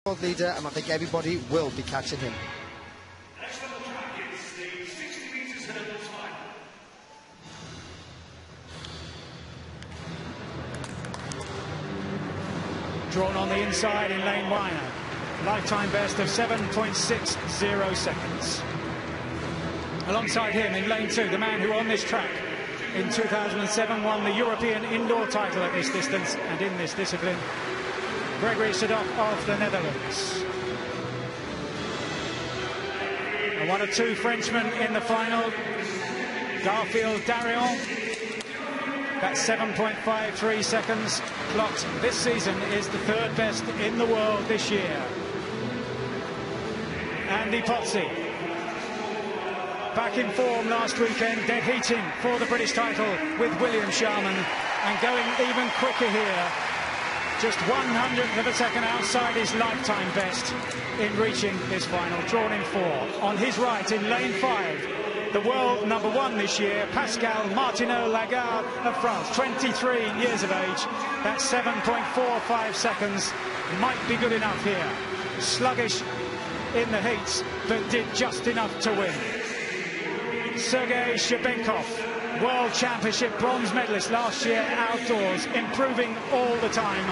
world leader, and I think everybody will be catching him. Drawn on the inside in lane 1. Lifetime best of 7.60 seconds. Alongside him in lane 2, the man who on this track in 2007 won the European Indoor title at this distance and in this discipline, Gregory SEDOC of the Netherlands. And one of two Frenchmen in the final, Garfield DARIEN. That's 7.53 seconds clocked this season, is the third best in the world this year. Andy POZZI, back in form last weekend, dead heating for the British title with William Sharman, and going even quicker here, just 100th of a second outside his lifetime best in reaching this final, drawn in 4. On his right in lane 5, the world #1 this year, Pascal MARTINOT-LAGARDE of France, 23 years of age. That's 7.45 seconds, might be good enough here. Sluggish in the heats, but did just enough to win. Sergey SHUBENKOV, World Championship bronze medalist last year outdoors, improving all the time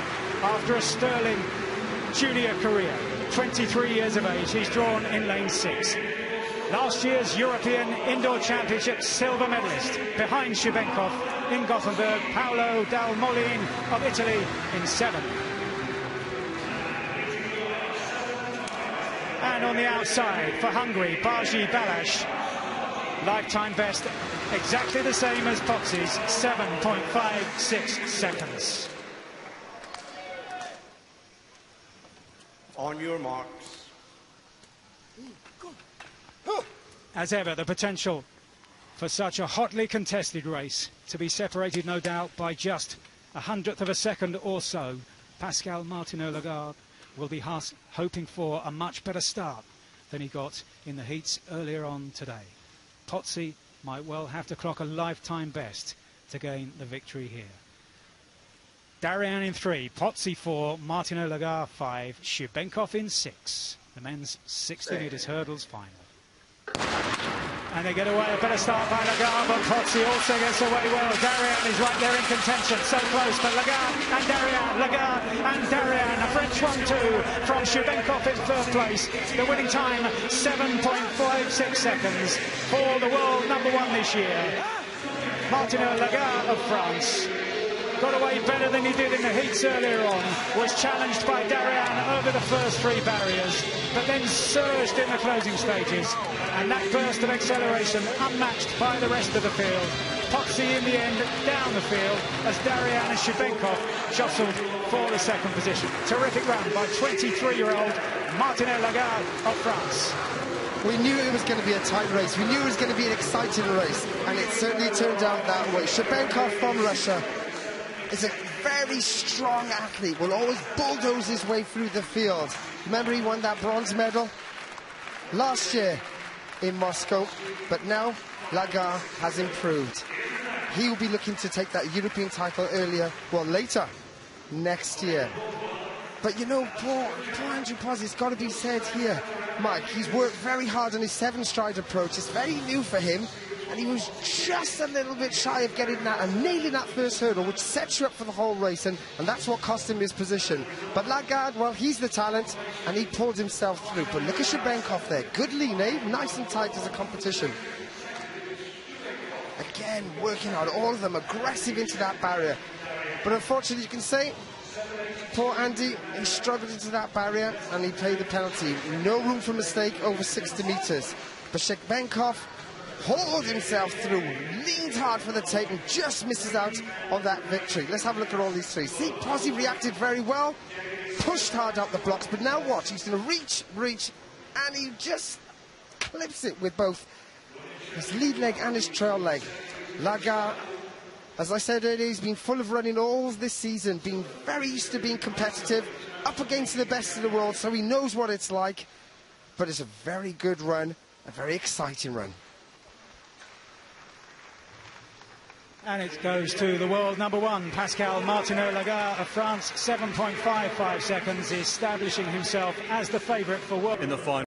after a sterling junior career. 23 years of age, he's drawn in lane 6. Last year's European Indoor Championship silver medalist, behind SHUBENKOV in Gothenburg, Paolo DAL MOLIN of Italy in 7. And on the outside for Hungary, Balázs, lifetime best exactly the same as POZZI's, 7.56 seconds. On your marks. As ever, the potential for such a hotly contested race to be separated, no doubt, by just 100th of a second or so. Pascal MARTINOT-LAGARDE will be hoping for a much better start than he got in the heats earlier on today. POZZI might well have to clock a lifetime best to gain the victory here. Darien in 3, POZZI 4, MARTINOT-LAGARDE 5, SHUBENKOV in 6. The men's 60 metres hurdles final. And they get away, a better start by Lagarde, but POZZI also gets away well. Darien is right there in contention, so close, but Lagarde and Darien, a French 1-2 from SHUBENKOV in third place. The winning time, 7.56 seconds for the world #1 this year. MARTINOT-LAGARDE of France got away better than he did in the heats earlier on, was challenged by Darien over the first 3 barriers, but then surged in the closing stages, and that burst of acceleration unmatched by the rest of the field. POZZI in the end down the field as Darien and SHUBENKOV jostled for the second position. Terrific run by 23-year-old MARTINOT-LAGARDE of France. We knew it was going to be a tight race. We knew it was going to be an exciting race, and it certainly turned out that way. SHUBENKOV from Russia is a very strong athlete, will always bulldoze his way through the field. Remember, he won that bronze medal last year in Moscow, but now Lagarde has improved. He will be looking to take that European title later next year. But you know, poor Andrew POZZI, it's got to be said here, Mike, he's worked very hard on his 7-stride approach. It's very new for him, and he was just a little bit shy of getting that and nailing that first hurdle, which sets you up for the whole race, and that's what cost him his position. But Lagarde, well, he's the talent, and he pulled himself through. But look at SHUBENKOV there, good lean, eh? Nice and tight as a competition. Again, working hard, all of them aggressive into that barrier. But unfortunately, you can say, poor Andy, he struggled into that barrier, and he paid the penalty. No room for mistake over 60 metres. But SHUBENKOV hauled himself through, leaned hard for the tape, and just misses out on that victory. Let's have a look at all these 3. See, POZZI reacted very well, pushed hard up the blocks, but now watch, he's going to reach, and he just clips it with both his lead leg and his trail leg. Lagarde, as I said earlier, he's been full of running all this season, being very used to being competitive, up against the best in the world, so he knows what it's like. But it's a very good run, a very exciting run. And it goes to the world number one, Pascal MARTINOT-LAGARDE of France, 7.55 seconds, establishing himself as the favourite for world. In the final.